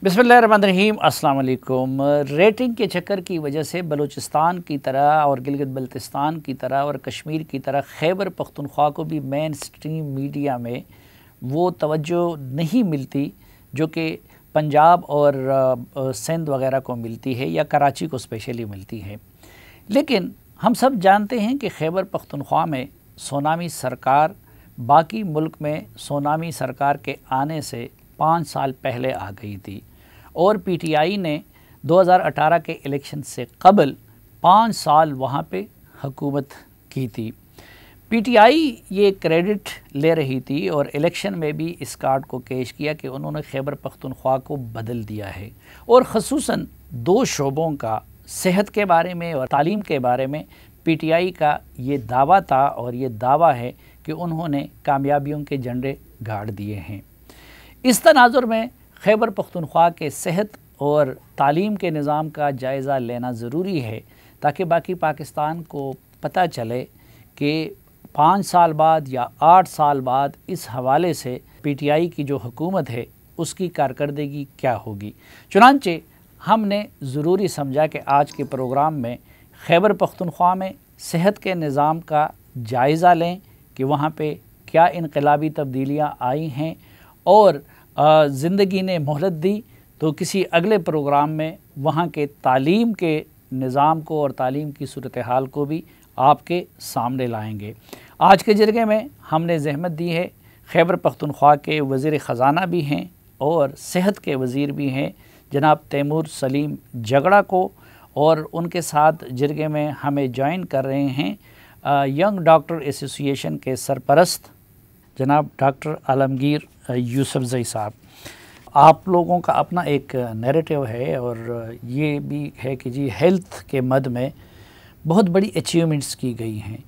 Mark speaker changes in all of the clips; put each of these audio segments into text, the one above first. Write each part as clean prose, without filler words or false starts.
Speaker 1: बिस्मिल्लाहिर्रहमानिर्रहीम, अस्सलाम वालेकुम। रेटिंग के चक्कर की वजह से बलूचिस्तान की तरह और गिलगित बल्तिस्तान की तरह और कश्मीर की तरह खैबर पख्तूनख्वा को भी मेन स्ट्रीम मीडिया में वो तवज्जो नहीं मिलती जो कि पंजाब और सिंध वगैरह को मिलती है या कराची को स्पेशली मिलती है। लेकिन हम सब जानते हैं कि खैबर पख्तूनख्वा में सोनामी सरकार बाकी मुल्क में सोनामी सरकार के आने से 5 साल पहले आ गई थी और पीटीआई ने 2018 के इलेक्शन से कबल 5 साल वहाँ पे हुकूमत की थी। पीटीआई ये क्रेडिट ले रही थी और इलेक्शन में भी इस कार्ड को पेश किया कि उन्होंने खैबर पख्तूनख्वा को बदल दिया है और ख़ुसूसन 2 शोबों का, सेहत के बारे में और तालीम के बारे में पीटीआई का ये दावा था और ये दावा है कि उन्होंने कामयाबियों के झंडे गाड़ दिए हैं। इस तनाजुर में खैबर पख्तूनख्वा के सेहत और तालीम के निज़ाम का जायज़ा लेना ज़रूरी है ताकि बाकी पाकिस्तान को पता चले कि 5 साल बाद या 8 साल बाद इस हवाले से पीटीआई की जो हुकूमत है उसकी कारकर्दगी क्या होगी। चुनांचे हमने ज़रूरी समझा कि आज के प्रोग्राम में खैबर पख्तूनख्वा में सेहत के निज़ाम का जायज़ा लें कि वहाँ पे क्या इनकलाबी तब्दीलियाँ आई हैं और ज़िंदगी ने मोहलत दी, तो किसी अगले प्रोग्राम में वहाँ के तालीम के निज़ाम को और तालीम की सूरत हाल को भी आपके सामने लाएंगे। आज के जरगे में हमने ज़हमत दी है खैबर पख्तूनख्वा के वज़ीर ख़ज़ाना भी हैं और सेहत के वज़ीर भी हैं जनाब तैमूर सलीम जगड़ा को, और उनके साथ जरगे में हमें ज्वाइन कर रहे हैं यंग डॉक्टर एसोसिएशन के सरपरस्त जनाब डॉक्टर आलमगीर यूसुफजई साहब। आप लोगों का अपना एक नैरेटिव है और ये भी है कि जी हेल्थ के मद में बहुत बड़ी अचीवमेंट्स की गई हैं,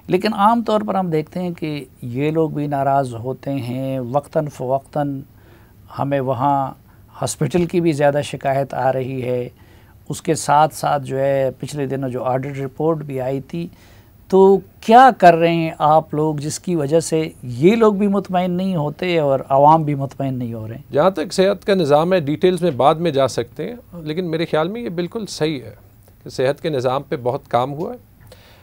Speaker 1: लेकिन आम तौर पर हम देखते हैं कि ये लोग भी नाराज़ होते हैं। वक्तन फ़वक्तन हमें वहाँ हॉस्पिटल की भी ज़्यादा शिकायत आ रही है। उसके साथ साथ जो है पिछले दिनों जो ऑडिट रिपोर्ट भी आई थी, तो क्या कर रहे हैं आप लोग जिसकी वजह से ये लोग भी मुतमईन नहीं होते और आवाम भी मुतमईन नहीं हो रहे हैं?
Speaker 2: जहाँ तक सेहत का निज़ाम है, डिटेल्स में बाद में जा सकते हैं, लेकिन मेरे ख्याल में ये बिल्कुल सही है कि सेहत के निज़ाम पे बहुत काम हुआ है।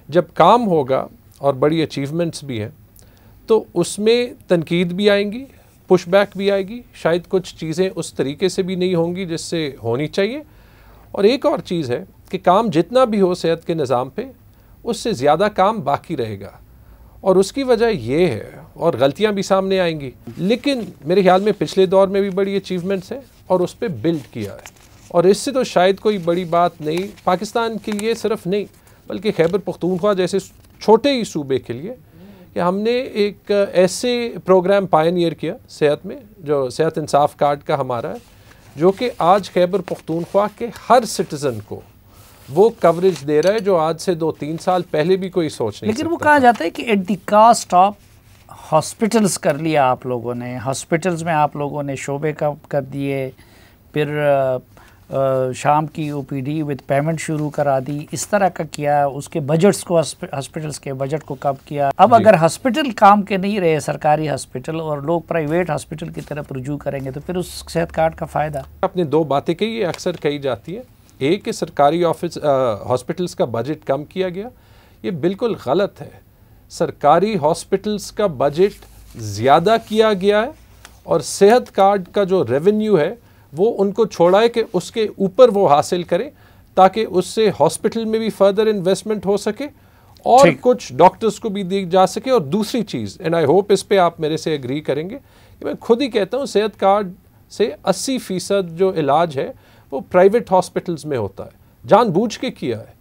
Speaker 2: जब काम होगा और बड़ी अचीवमेंट्स भी हैं तो उसमें तनकीद भी आएंगी, पुशबैक भी आएगी, शायद कुछ चीज़ें उस तरीके से भी नहीं होंगी जिससे होनी चाहिए। और एक और चीज़ है कि काम जितना भी हो सेहत के निज़ाम पे, उससे ज़्यादा काम बाकी रहेगा और उसकी वजह ये है, और गलतियां भी सामने आएंगी, लेकिन मेरे ख्याल में पिछले दौर में भी बड़ी अचीवमेंट्स हैं और उस पर बिल्ड किया है। और इससे तो शायद कोई बड़ी बात नहीं पाकिस्तान के लिए सिर्फ नहीं, बल्कि खैबर पख्तूनख्वा जैसे छोटे ही सूबे के लिए कि हमने एक ऐसे प्रोग्राम पायनियर किया सेहत में, जो सेहत इंसाफ कार्ड का हमारा है, जो कि आज खैबर पख्तूनख्वा के हर सिटीज़न को वो कवरेज दे रहा है जो आज से 2-3 साल पहले भी कोई सोच नहीं।
Speaker 1: लेकिन वो कहा जाता है कि at the cost of hospitals कर लिया आप लोगों ने, हॉस्पिटल्स में आप लोगों ने शोबे कम कर दिए, फिर शाम की ओपीडी विद पेमेंट शुरू करा दी, इस तरह का किया। उसके बजट्स को, हॉस्पिटल्स के बजट को कम किया। अब अगर हॉस्पिटल काम के नहीं रहे, सरकारी हॉस्पिटल, और लोग प्राइवेट हॉस्पिटल की तरफ रुजू करेंगे, तो फिर उस सेहत कार्ड का फ़ायदा?
Speaker 2: आपने 2 बातें कही, ये अक्सर कही जाती है। एक कि सरकारी ऑफिस हॉस्पिटल्स का बजट कम किया गया, ये बिल्कुल गलत है। सरकारी हॉस्पिटल्स का बजट ज़्यादा किया गया है और सेहत कार्ड का जो रेवेन्यू है वो उनको छोड़ा है कि उसके ऊपर वो हासिल करें ताकि उससे हॉस्पिटल में भी फर्दर इन्वेस्टमेंट हो सके और कुछ डॉक्टर्स को भी दी जा सके। और दूसरी चीज़, एंड आई होप इस पे आप मेरे से एग्री करेंगे, कि मैं खुद ही कहता हूँ सेहत कार्ड से 80% जो इलाज है वो प्राइवेट हॉस्पिटल्स में होता है, जानबूझ के किया है,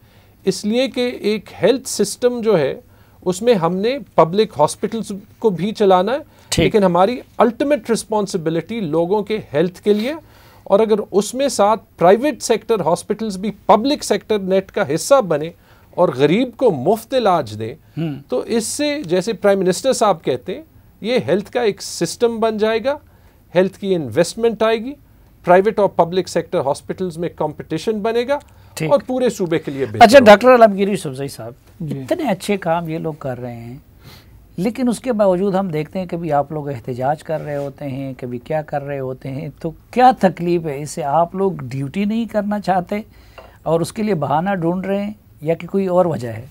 Speaker 2: इसलिए कि एक हेल्थ सिस्टम जो है उसमें हमने पब्लिक हॉस्पिटल्स को भी चलाना है, लेकिन हमारी अल्टीमेट रिस्पॉन्सिबिलिटी लोगों के हेल्थ के लिए। और अगर उसमें साथ प्राइवेट सेक्टर हॉस्पिटल्स भी पब्लिक सेक्टर नेट का हिस्सा बने और गरीब को मुफ्त इलाज दें, तो इससे, जैसे प्राइम मिनिस्टर साहब कहते हैं, ये हेल्थ का एक सिस्टम बन जाएगा, हेल्थ की इन्वेस्टमेंट आएगी, प्राइवेट और पब्लिक सेक्टर हॉस्पिटल्स में कंपटीशन बनेगा और पूरे सूबे के लिए बेहतर।
Speaker 1: अच्छा डॉक्टर आलमगीर यूसुफजई साहब, इतने अच्छे काम ये लोग कर रहे हैं, लेकिन उसके बावजूद हम देखते हैं कभी आप लोग एहतजाज कर रहे होते हैं, कभी क्या कर रहे होते हैं। तो क्या तकलीफ़ है इससे? आप लोग ड्यूटी नहीं करना चाहते और उसके लिए बहाना ढूंढ रहे हैं, या कि कोई और वजह है?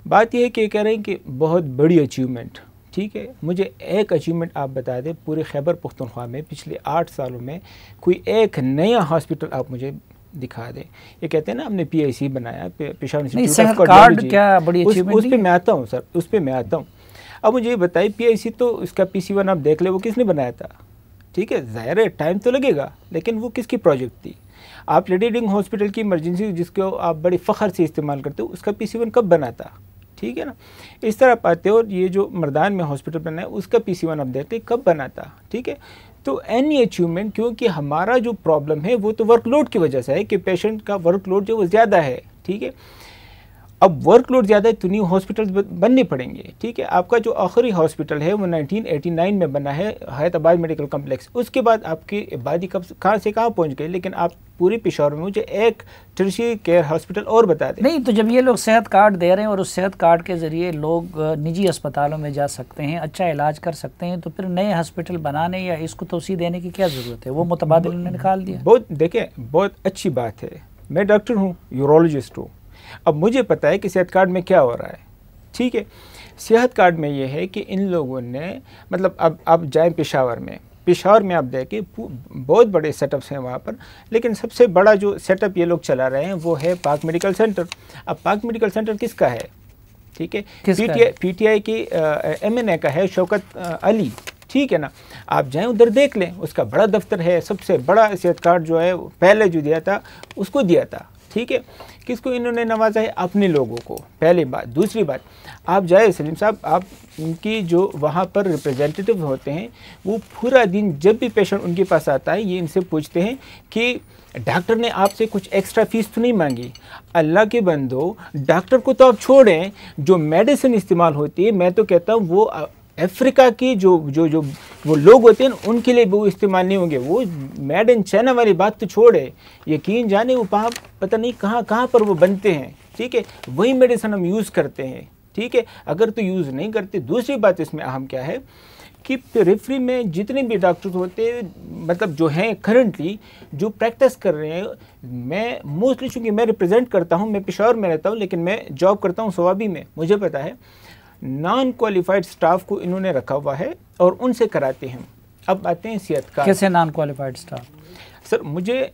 Speaker 3: बात यह है कि कह रहे हैं कि बहुत बड़ी अचीवमेंट, ठीक है, मुझे एक अचीवमेंट आप बता दें पूरे खैबर पख्तूनख्वा में पिछले 8 सालों में कोई एक नया हॉस्पिटल आप मुझे दिखा दें। ये कहते हैं ना हमने PIC बनाया, पेशावर इंस्टीट्यूट ऑफ कार्डियोलॉजी, क्या बड़ी अचीवमेंट? उस पर मैं आता हूँ सर, उस पर मैं आता हूँ। अब मुझे ये बताइए, PIC तो इसका PC1 आप देख ले, वो किसने बनाया था? ठीक है, ज़ाहिर है टाइम तो लगेगा, लेकिन वो किसकी प्रोजेक्ट थी? आप लेडी रिडिंग हॉस्पिटल की इमरजेंसी जिसको आप बड़ी फ़ख्र से इस्तेमाल करते हो, उसका PC1 कब बना था? ठीक है ना, इस तरह पाते हो। और ये जो मर्दान में हॉस्पिटल बना है उसका PC1 आप देखते कब बना था? ठीक है, तो एनी अचीवमेंट, क्योंकि हमारा जो प्रॉब्लम है वो तो वर्कलोड की वजह से है कि पेशेंट का वर्कलोड जो वो ज़्यादा है। ठीक है, अब वर्कलोड ज़्यादा है तो न्यू हॉस्पिटल बनने पड़ेंगे। ठीक है, आपका जो आखिरी हॉस्पिटल है वो 1989 में बना है, हैदराबाद मेडिकल कम्प्लेक्स। उसके बाद आपकी आबादी कब कहाँ से कहाँ पहुँच गई, लेकिन आप पूरी पेशावर में मुझे एक टर्शियरी केयर हॉस्पिटल और बता दें।
Speaker 1: नहीं, तो जब ये लोग सेहत कार्ड दे रहे हैं और उस सेहत कार्ड के ज़रिए लोग निजी अस्पतालों में जा सकते हैं, अच्छा इलाज कर सकते हैं, तो फिर नए हॉस्पिटल बनाने या इसको तोसी देने की क्या ज़रूरत है? वो मुतबादिल उन्होंने निकाल दिया।
Speaker 3: बहुत देखें, बहुत अच्छी बात है। मैं डॉक्टर हूँ, यूरोलॉजिस्ट हूँ। अब मुझे पता है कि सेहत कार्ड में क्या हो रहा है। ठीक है, सेहत कार्ड में ये है कि इन लोगों ने, मतलब अब आप जाएँ पेशावर में आप देखें बहुत बड़े सेटअप्स हैं वहाँ पर, लेकिन सबसे बड़ा जो सेटअप ये लोग चला रहे हैं वो है पाक मेडिकल सेंटर। अब पाक मेडिकल सेंटर किसका है? ठीक है, PTI की MNA का है, शौकत अली। ठीक है ना, आप जाएं उधर देख लें, उसका बड़ा दफ्तर है, सबसे बड़ा सेहत कार्ड जो है पहले जो दिया था उसको दिया था। ठीक है, किसको इन्होंने नवाजा है? अपने लोगों को, पहली बात। दूसरी बात, आप जाए सलीम साहब, आप इनकी जो वहाँ पर रिप्रेजेंटेटिव होते हैं वो पूरा दिन जब भी पेशेंट उनके पास आता है ये इनसे पूछते हैं कि डॉक्टर ने आपसे कुछ एक्स्ट्रा फीस तो नहीं मांगी? अल्लाह के बंदो, डॉक्टर को तो आप छोड़ें, जो मेडिसिन इस्तेमाल होती है, मैं तो कहता हूँ वो अफ्रीका की जो जो जो वो लोग होते हैं उनके लिए वो इस्तेमाल नहीं होंगे। वो मेड इन चाइना वाली बात तो छोड़े, यकीन जाने वो वहाँ पता नहीं कहाँ कहाँ पर वो बनते हैं। ठीक है, वही मेडिसिन हम यूज़ करते हैं। ठीक है, अगर तो यूज़ नहीं करते। दूसरी बात इसमें अहम क्या है कि पेरिफेरी में जितने भी डॉक्टर होते हैं, मतलब जो हैं करंटली जो प्रैक्टिस कर रहे हैं, मैं मोस्टली चूँकि मैं रिप्रेजेंट करता हूँ, मैं पेशावर में रहता हूँ लेकिन मैं जॉब करता हूँ सवाबी में, मुझे पता है नॉन क्वालिफाइड स्टाफ को इन्होंने रखा हुआ है और उनसे कराते हैं। अब आते हैं सेहत कार्ड।
Speaker 1: कैसे नॉन क्वालिफाइड स्टाफ?
Speaker 3: सर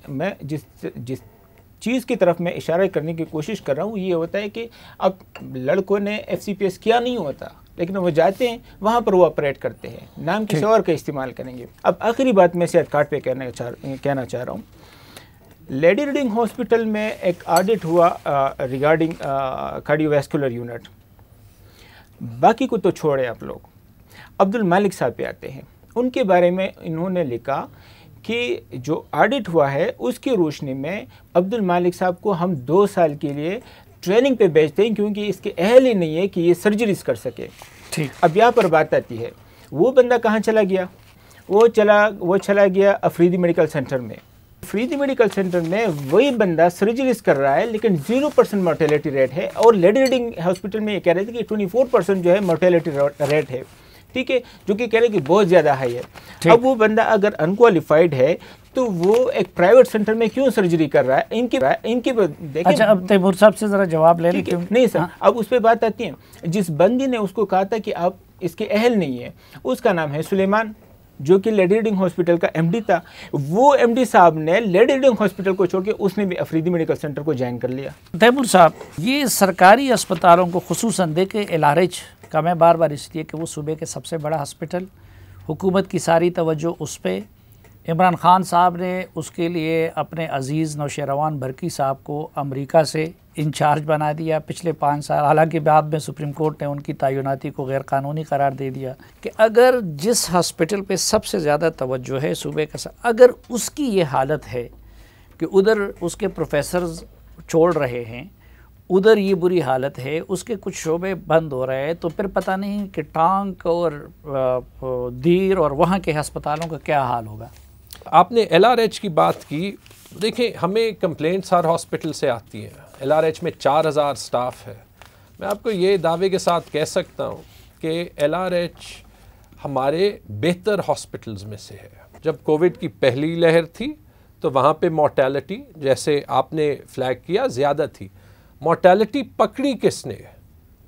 Speaker 3: मैं जिस चीज़ की तरफ मैं इशारा करने की कोशिश कर रहा हूँ ये होता है कि अब लड़कों ने FCPS किया नहीं होता, लेकिन वो जाते हैं वहाँ पर वो ऑपरेट करते हैं, नाम किसी और का इस्तेमाल करेंगे। अब आखिरी बात मैं सेहत कार्ड पे कहना चाह रहा हूँ। लेडी रीडिंग हॉस्पिटल में एक ऑडिट हुआ रिगार्डिंग कार्डियोवैस्कुलर यूनिट। बाकी को तो छोड़े आप लोग, अब्दुल मालिक साहब पे आते हैं। उनके बारे में इन्होंने लिखा कि जो ऑडिट हुआ है उसकी रोशनी में अब्दुल मालिक साहब को हम 2 साल के लिए ट्रेनिंग पे भेजते हैं क्योंकि इसके अहल ही नहीं है कि ये सर्जरीज कर सके। ठीक, अब यहाँ पर बात आती है, वो बंदा कहाँ चला गया? वो चला गया अफरीदी मेडिकल सेंटर में। अफरीदी मेडिकल सेंटर में वही बंदा सर्जरीज कर रहा है लेकिन 0% मोर्टेलिटी रेट है, और लेडी रीडिंग हॉस्पिटल में ये कह रहे थे कि 24% जो है मोर्टेलिटी रेट है। ठीक है, जो कि कह रहे हैं कि बहुत ज़्यादा हाई है। अब वो बंदा अगर अनक्वालिफाइड है तो वो एक प्राइवेट सेंटर में क्यों सर्जरी कर रहा है? इनकी देखिए।
Speaker 1: अच्छा, अब तैमूर साहब से ज़रा जवाब ले लें।
Speaker 3: नहीं सर, अब उस पर बात आती है। जिस बंदी ने उसको कहा था कि आप इसके अहल नहीं है, उसका नाम है सुलेमान, जो कि लेडी रीडिंग हॉस्पिटल का MD था। वो MD साहब ने लेडी रीडिंग हॉस्पिटल को छोड़ के उसने भी अफरीदी मेडिकल सेंटर को ज्वाइन कर लिया।
Speaker 1: तैमूर साहब, ये सरकारी अस्पतालों को खुसूसन दे के LRH का मैं बार बार इसलिए कि वो सूबे के सबसे बड़ा हॉस्पिटल, हुकूमत की सारी तवज्जो उस पर। इमरान खान साहब ने उसके लिए अपने अजीज़ नौशेरवान बरकी साहब को अमेरिका से इंचार्ज बना दिया पिछले 5 साल। हालांकि बाद में सुप्रीम कोर्ट ने उनकी तैनाती को गैर कानूनी करार दे दिया कि अगर जिस हॉस्पिटल पे सबसे ज़्यादा तवज्जो है सूबे का, अगर उसकी ये हालत है कि उधर उसके प्रोफेसर्स छोड़ रहे हैं, उधर ये बुरी हालत है, उसके कुछ शोबे बंद हो रहे हैं, तो फिर पता नहीं कि टांक और दीर और वहाँ के अस्पतालों का क्या हाल होगा।
Speaker 2: आपने LRH की बात की। देखिए, हमें कंप्लेंट्स हर हॉस्पिटल से आती हैं। LRH में 4000 स्टाफ है। मैं आपको ये दावे के साथ कह सकता हूँ कि LRH हमारे बेहतर हॉस्पिटल्स में से है। जब कोविड की पहली लहर थी तो वहाँ पे मोर्टेलिटी, जैसे आपने फ्लैग किया, ज़्यादा थी। मोर्टेलिटी पकड़ी किसने?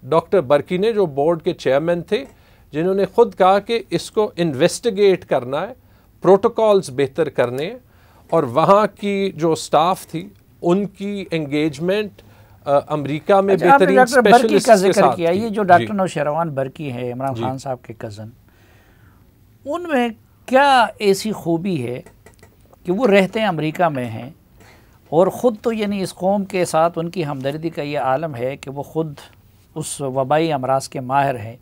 Speaker 2: डॉक्टर बर्की ने, जो बोर्ड के चेयरमैन थे, जिन्होंने खुद कहा कि इसको इन्वेस्टिगेट करना है, प्रोटोकॉल्स बेहतर करने हैं, और वहाँ की जो स्टाफ थी उनकी एंगेजमेंट अमेरिका में बेहतरीन स्पेशलिस्ट
Speaker 1: का जिक्र किया। ये जो डॉक्टर नौशरवान बर्की है, इमरान खान साहब के कज़न, उनमें क्या ऐसी खूबी है कि वो रहते हैं अमेरिका में हैं और ख़ुद तो यानी इस कौम के साथ उनकी हमदर्दी का ये आलम है कि वो ख़ुद उस वबाई अमराज के माहिर हैं,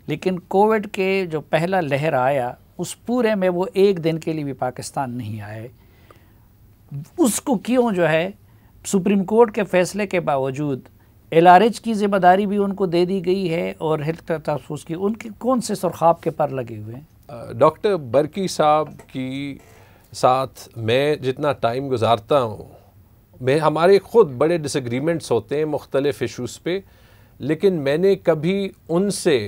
Speaker 1: लेकिन कोविड के जो पहला लहर आया उस पूरे में वो एक दिन के लिए भी पाकिस्तान नहीं आए। उसको क्यों जो है सुप्रीम कोर्ट के फ़ैसले के बावजूद LRH की ज़िम्मेदारी भी उनको दे दी गई है और हेल्थ टास्क फोर्स की, उनके कौन से सुरखाब के पर लगे हुए हैं?
Speaker 2: डॉक्टर बर्की साहब की साथ मैं जितना टाइम गुजारता हूँ, हमारे ख़ुद बड़े डिसएग्रीमेंट्स होते हैं मुख्तलिफ़ इशूज़ पे, लेकिन मैंने कभी उनसे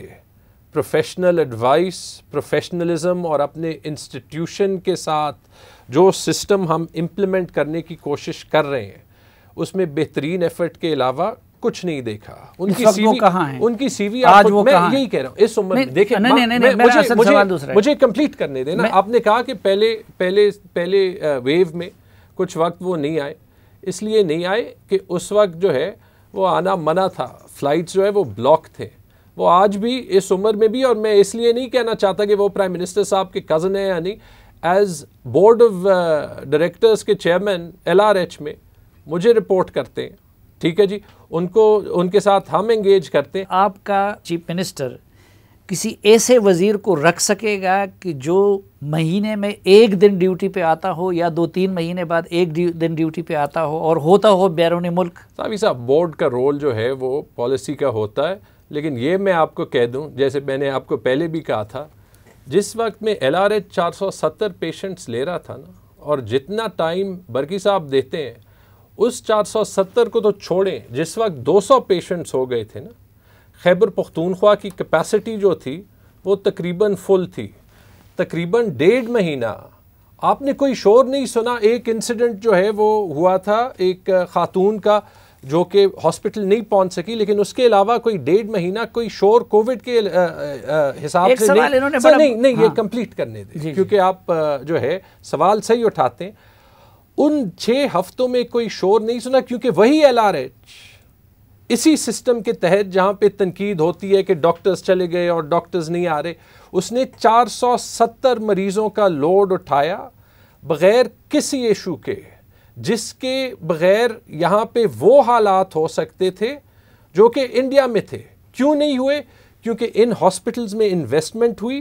Speaker 2: प्रोफेशनल एडवाइस, प्रोफेशनलिज्म और अपने इंस्टीट्यूशन के साथ जो सिस्टम हम इम्प्लीमेंट करने की कोशिश कर रहे हैं उसमें बेहतरीन एफर्ट के अलावा कुछ नहीं देखा।
Speaker 1: उनकी सीवी कहाँ है?
Speaker 2: उनकी सीवी
Speaker 1: आज वो
Speaker 2: मैं
Speaker 1: कहाँ
Speaker 2: यही कह रहा हूँ इस उम्र में। देखिए मुझे कंप्लीट करने देना। आपने कहा कि पहले वेव में कुछ वक्त वो नहीं आए, इसलिए नहीं आए कि उस वक्त जो है वो आना मना था, फ्लाइट्स जो है वो ब्लॉक थे। वो आज भी इस उम्र में भी, और मैं इसलिए नहीं कहना चाहता कि वो प्राइम मिनिस्टर साहब के कज़न है या नहीं, एज बोर्ड ऑफ डायरेक्टर्स के चेयरमैन LRH में मुझे रिपोर्ट करते हैं, ठीक है जी, उनके साथ हम एंगेज करते हैं।
Speaker 1: आपका चीफ मिनिस्टर किसी ऐसे वज़ीर को रख सकेगा कि जो महीने में एक दिन ड्यूटी पे आता हो या 2-3 महीने बाद एक दिन ड्यूटी पे आता हो और होता हो बैरून मुल्क?
Speaker 2: साहब बोर्ड का रोल जो है वो पॉलिसी का होता है, लेकिन ये मैं आपको कह दूं, जैसे मैंने आपको पहले भी कहा था, जिस वक्त में LRH 470 पेशेंट्स ले रहा था ना, और जितना टाइम बर्की साहब देते हैं उस 470 को तो छोड़ें, जिस वक्त 200 पेशेंट्स हो गए थे ना, खैबर पख्तूनख्वा की कैपेसिटी जो थी वो तकरीबन फुल थी। तकरीबन 1.5 महीना आपने कोई शोर नहीं सुना। एक इंसिडेंट जो है वो हुआ था एक खातून का जो कि हॉस्पिटल नहीं पहुंच सकी, लेकिन उसके अलावा कोई 1.5 महीना कोई शोर कोविड के हिसाब से नहीं। ये कंप्लीट करने दें, क्योंकि आप जो है सवाल सही उठाते हैं। उन 6 हफ्तों में कोई शोर नहीं सुना, क्योंकि वही LRH इसी सिस्टम के तहत जहां पे तनकीद होती है कि डॉक्टर्स चले गए और डॉक्टर्स नहीं आ रहे, उसने 470 मरीजों का लोड उठाया बगैर किसी इशू के, जिसके बगैर यहाँ पे वो हालात हो सकते थे जो कि इंडिया में थे। क्यों नहीं हुए? क्योंकि इन हॉस्पिटल्स में इन्वेस्टमेंट हुई,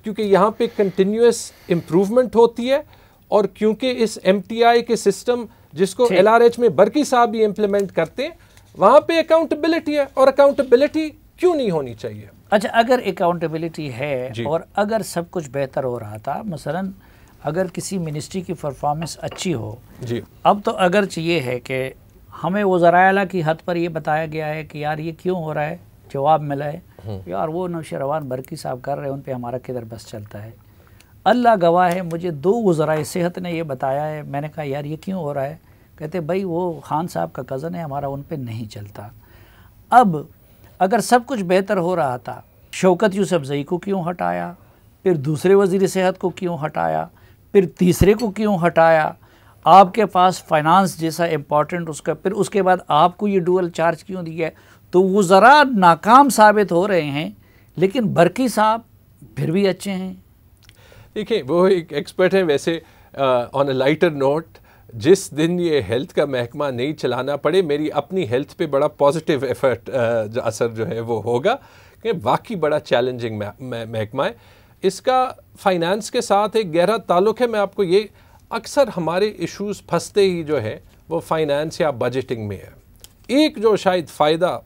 Speaker 2: क्योंकि यहाँ पे कंटिन्यूस इम्प्रूवमेंट होती है, और क्योंकि इस MTI के सिस्टम जिसको LRH में बर्की साहब भी इम्प्लीमेंट करते हैं, वहाँ पे अकाउंटेबिलिटी है। और अकाउंटेबिलिटी क्यों नहीं होनी चाहिए?
Speaker 1: अच्छा, अगर अकाउंटेबिलिटी है और अगर सब कुछ बेहतर हो रहा था, मसलन अगर किसी मिनिस्ट्री की परफॉर्मेंस अच्छी हो
Speaker 2: जी,
Speaker 1: अब तो अगर चाहिए है कि हमें वज़राए की हद पर ये बताया गया है कि यार ये क्यों हो रहा है, जवाब मिला है यार वो नौशरवान बर्की साहब कर रहे हैं, उन पे हमारा किधर बस चलता है। अल्लाह गवाह है, मुझे 2 वज़राए सेहत ने ये बताया है। मैंने कहा यार ये क्यों हो रहा है? कहते भाई वो खान साहब का कज़न है हमारा, उन पे नहीं चलता। अब अगर सब कुछ बेहतर हो रहा था, शौकत यूसुफजई को क्यों हटाया, फिर दूसरे वज़ीर सेहत को क्यों हटाया, फिर तीसरे को क्यों हटाया? आपके पास फाइनेंस जैसा इम्पॉर्टेंट उसका, फिर उसके बाद आपको ये डुअल चार्ज क्यों दिया? तो वो ज़रा नाकाम साबित हो रहे हैं, लेकिन बर्की साहब फिर भी अच्छे हैं।
Speaker 2: देखिए वो एक एक्सपर्ट हैं। वैसे ऑन अ लाइटर नोट, जिस दिन ये हेल्थ का महकमा नहीं चलाना पड़े, मेरी अपनी हेल्थ पे बड़ा पॉजिटिव एफर्ट असर जो है वो होगा, कि वाकई बड़ा चैलेंजिंग महकमा है। इसका फाइनेंस के साथ एक गहरा ताल्लुक़ है। मैं आपको ये, अक्सर हमारे इश्यूज़ फंसते ही जो है वो फाइनेंस या बजटिंग में है। एक जो शायद फ़ायदा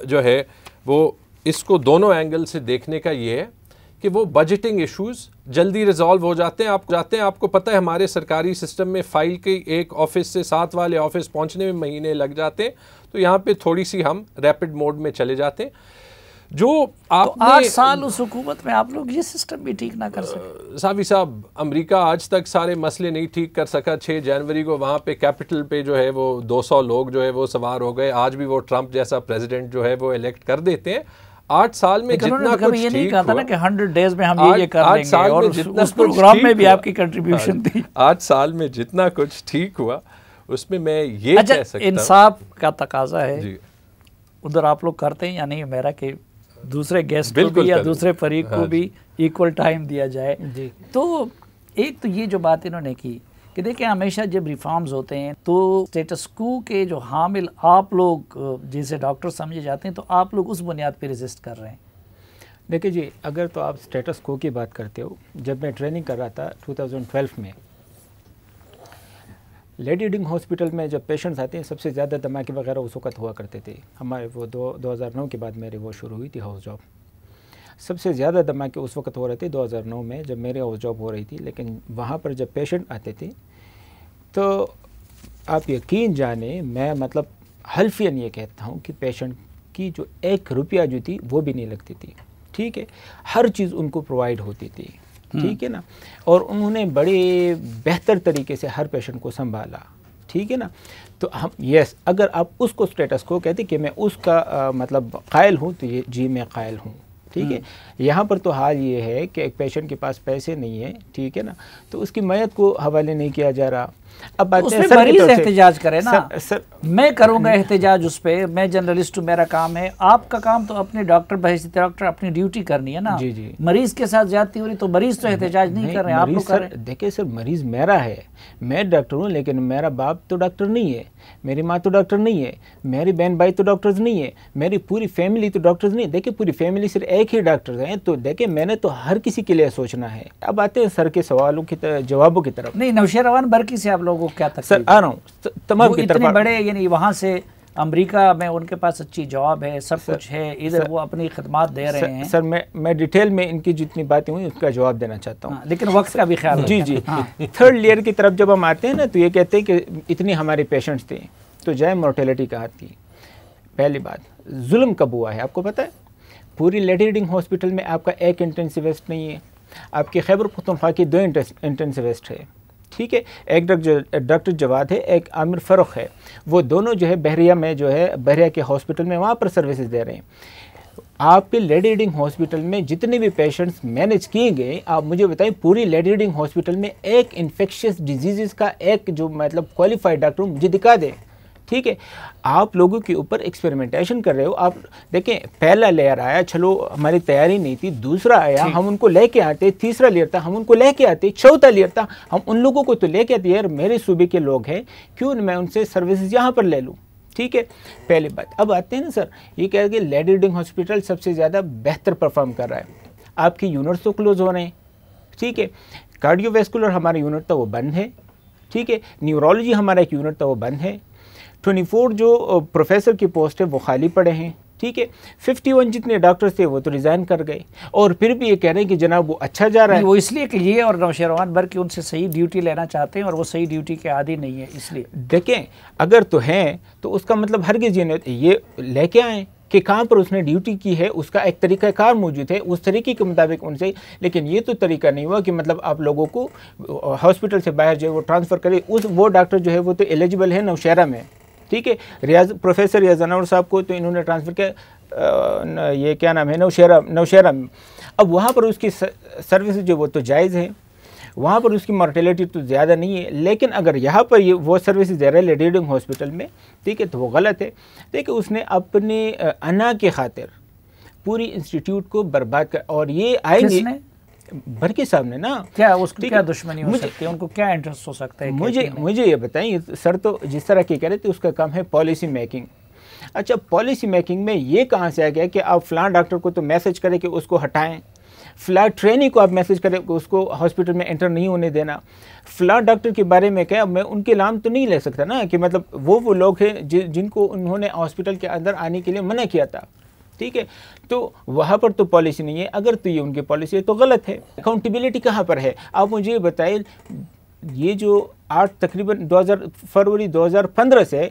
Speaker 2: जो है वो इसको दोनों एंगल से देखने का ये है कि वो बजटिंग इश्यूज़ जल्दी रिजॉल्व हो जाते हैं। आपको पता है हमारे सरकारी सिस्टम में फ़ाइल के एक ऑफिस से 7 वाले ऑफिस पहुंचने में महीने लग जाते हैं, तो यहाँ पे थोड़ी सी हम रैपिड मोड में चले जाते हैं। जो आपने
Speaker 1: 8 साल उस हुकूमत में आप लोग ये सिस्टम भी ठीक ना कर सके।
Speaker 2: सावी साहब, अमेरिका आज तक सारे मसले नहीं ठीक कर सका। 6 जनवरी को वहाँ पे कैपिटल पे जो है वो 200 लोग जो है वो सवार हो गए। आज भी वो ट्रंप जैसा प्रेसिडेंट जो है वो इलेक्ट कर देते हैं। 8 साल में जितना कुछ
Speaker 1: ये नहीं
Speaker 2: ठीक
Speaker 1: कहा था ना
Speaker 2: हुआ,
Speaker 1: कि 100 डेज में हम ये कर
Speaker 2: 8
Speaker 1: देंगे,
Speaker 2: साल
Speaker 1: और
Speaker 2: में जितना
Speaker 1: उस
Speaker 2: कुछ
Speaker 1: प्रोग्राम
Speaker 2: ठीक
Speaker 1: में भी
Speaker 2: हुआ,
Speaker 1: आपकी कंट्रीब्यूशन थी।
Speaker 2: 8 साल में जितना कुछ ठीक हुआ उसमें मैं ये
Speaker 1: अच्छा,
Speaker 2: कह सकता हूँ,
Speaker 1: इंसाफ का तकाजा है
Speaker 2: जी,
Speaker 1: उधर आप लोग करते हैं या नहीं? मेरा कि दूसरे गेस्ट को
Speaker 2: बिल्कुल
Speaker 1: भी या
Speaker 2: करें।
Speaker 1: दूसरे फरीक को
Speaker 2: हाँ
Speaker 1: भी इक्वल टाइम दिया जाए।
Speaker 3: जी।
Speaker 1: तो एक तो ये जो बात इन्होंने की कि देखिए, हमेशा जब रिफॉर्म्स होते हैं तो स्टेटस क्वो के जो हामिल आप लोग जिसे डॉक्टर समझे जाते हैं, तो आप लोग उस बुनियाद पर रेजिस्ट कर रहे हैं।
Speaker 3: देखिए जी, अगर तो आप स्टेटस क्वो की बात करते हो, जब मैं ट्रेनिंग कर रहा था 2012 में, लेडी हिडिंग हॉस्पिटल में जब पेशेंट्स आते हैं सबसे ज़्यादा धमाके वगैरह उस वक्त हुआ करते थे। हमारे वो 2009 के बाद मेरी वो शुरू हुई थी हाउस जॉब। सबसे ज़्यादा धमाके उस वक्त हो रहे थे 2009 में जब मेरी हाउस जॉब हो रही थी। लेकिन वहाँ पर जब पेशेंट आते थे तो आप यकीन जाने, मैं मतलब हल्फियन ये कहता हूँ कि पेशेंट की जो 1 रुपया जो थी वो भी नहीं लगती थी। ठीक है, हर चीज़ उनको प्रोवाइड होती थी। ठीक है ना, और उन्होंने बड़े बेहतर तरीके से हर पेशेंट को संभाला। ठीक है ना, तो हम यस, अगर आप उसको स्टेटस को कहते कि मैं उसका मतलब कायल हूँ, तो ये जी मैं कायल हूँ। ठीक है, यहाँ पर तो हाल ये है कि एक पेशेंट के पास पैसे नहीं है, ठीक है ना, तो उसकी मैयत को हवाले नहीं किया जा रहा। अब बात
Speaker 1: उसमें मरीज एहतजाज करे ना।
Speaker 3: सर,
Speaker 1: मैं करूंगा एहतजाज उस पे, मैं जर्नलिस्ट हूँ, मेरा काम है। आपका काम तो अपने डॉक्टर बहैसियत डॉक्टर अपनी ड्यूटी करनी है ना।
Speaker 3: जी जी।
Speaker 1: मरीज के साथ ज्यादती हो रही तो मरीज तो एहतजाज नहीं कर रहे हैं, आप लोग कर रहे हैं।
Speaker 3: देखिए सर, मरीज मेरा है, मैं डॉक्टर हूँ, लेकिन मेरा बाप तो डॉक्टर नहीं है, मेरी माँ तो डॉक्टर नहीं है, मेरी बहन भाई तो डॉक्टर्स नहीं है, मेरी पूरी फैमिली तो डॉक्टर्स नहीं है। देखिए, पूरी फैमिली सिर्फ एक ही डॉक्टर है, तो देखिए मैंने तो हर किसी के लिए सोचना है। अब आते हैं सर के सवालों की जवाबों की तरफ।
Speaker 1: नहीं, नौशेर अवान बरकी से आप लोगों को क्या तकलीफ?
Speaker 3: सर आ रहा हूँ तमाम की तरफ।
Speaker 1: इतने बड़े यानी वहाँ से अमेरिका में उनके पास अच्छी जॉब है, सब कुछ है, इधर वो अपनी खिदमत दे रहे हैं।
Speaker 3: सर मैं डिटेल में इनकी जितनी बातें हुई उसका जवाब देना चाहता हूँ।
Speaker 1: लेकिन वक्त का भी ख्याल
Speaker 3: जी जी। 3rd लेयर की तरफ जब हम आते हैं ना, तो ये कहते हैं कि इतनी हमारे पेशेंट्स थे तो जाए मोर्टेलिटी कहाँ थी। पहली बात, जुल्म कब हुआ है आपको पता है? पूरी लेडी हिडिंग हॉस्पिटल में आपका एक इंटेंसिविस्ट नहीं है, आपके खैबर पख्तूनख्वा की 2 इंटेंसिविस्ट है। ठीक है, एक डॉक्टर जवाद है, एक आमिर फ़ारूक है, वो दोनों जो है बहरिया में जो है बहरिया के हॉस्पिटल में वहाँ पर सर्विसेज दे रहे हैं। आपके लेडी हिडिंग हॉस्पिटल में जितने भी पेशेंट्स मैनेज किए गए, आप मुझे बताइए, पूरी लेडी हिडिंग हॉस्पिटल में एक इन्फेक्शियस डिजीज़ का एक जो मतलब क्वालिफाइड डॉक्टर मुझे दिखा दे। ठीक है, आप लोगों के ऊपर एक्सपेरिमेंटेशन कर रहे हो। आप देखें, पहला लेयर आया, चलो हमारी तैयारी नहीं थी, दूसरा आया हम उनको लेके आते, तीसरा लेयर था हम उनको लेके आते, चौथा लेयर था हम उन लोगों को तो लेके आते, यार मेरे सूबे के लोग हैं, क्यों मैं उनसे सर्विसेज यहाँ पर ले लूँ। ठीक है, पहली बात। अब आते हैं ना सर, ये कह रहे कि लेडी हिडिंग हॉस्पिटल सबसे ज़्यादा बेहतर परफॉर्म कर रहा है, आपकी यूनिट्स तो क्लोज हो रहे हैं। ठीक है, कार्डियोवैस्कुलर हमारा यूनिट था वो बंद है। ठीक है, न्यूरोलॉजी हमारा एक यूनिट था वो बंद है। 24 जो प्रोफेसर की पोस्ट है वो खाली पड़े हैं। ठीक है, 51 जितने डॉक्टर्स थे वो तो रिज़ाइन कर गए, और फिर भी ये कह रहे हैं कि जनाब वो अच्छा जा रहा है।
Speaker 1: वो इसलिए कि ये और नौशेर अवान बरकी उनसे सही ड्यूटी लेना चाहते हैं और वो सही ड्यूटी के आदी नहीं है, इसलिए।
Speaker 3: देखें, अगर तो हैं तो उसका मतलब हरगिज़ ये लेके आएँ कि कहाँ पर उसने ड्यूटी की है, उसका एक तरीक़ाकार मौजूद है, उस तरीके के मुताबिक उनसे। लेकिन ये तो तरीका नहीं हुआ कि मतलब आप लोगों को हॉस्पिटल से बाहर जो है वो ट्रांसफ़र करे। वो डॉक्टर जो है वो तो एलिजिबल है नौशहरा में। ठीक है, प्रोफेसर रियाज अनवर साहब को तो इन्होंने ट्रांसफ़र किया, ये क्या नाम है, नौशहरा में। अब वहाँ पर उसकी सर्विस जो वो तो जायज़ है, वहाँ पर उसकी मॉर्टेलिटी तो ज़्यादा नहीं है। लेकिन अगर यहाँ पर ये वो सर्विसेज दे रहे लेडी हिडिंग हॉस्पिटल में, ठीक है, तो वो गलत है। देखिए, उसने अपने अना के खातिर पूरी इंस्टीट्यूट को बर्बाद कर, और ये आएंगे बरकी साहब ने ना।
Speaker 1: क्या उसकी क्या दुश्मनी हो सकती है, उनको क्या इंटरेस्ट हो सकता है?
Speaker 3: मुझे ये बताएं सर, तो जिस तरह की कह रहे थे उसका काम है पॉलिसी मेकिंग। अच्छा, पॉलिसी मेकिंग में ये कहाँ से आ गया कि आप फ़लाँ डॉक्टर को तो मैसेज करें कि उसको हटाएं, फ़लाँ ट्रेनी को आप मैसेज करें कि उसको हॉस्पिटल में एंटर नहीं होने देना, फ़लाँ डॉक्टर के बारे में क्या मैं उनके नाम तो नहीं ले सकता ना, कि मतलब वो लोग हैं जिनको उन्होंने हॉस्पिटल के अंदर आने के लिए मना किया था। ठीक है, तो वहाँ पर तो पॉलिसी नहीं है। अगर तो ये उनकी पॉलिसी है तो गलत है। अकाउंटेबिलिटी कहाँ पर है आप मुझे बताइए। ये जो 8 तकरीबन फरवरी 2015 से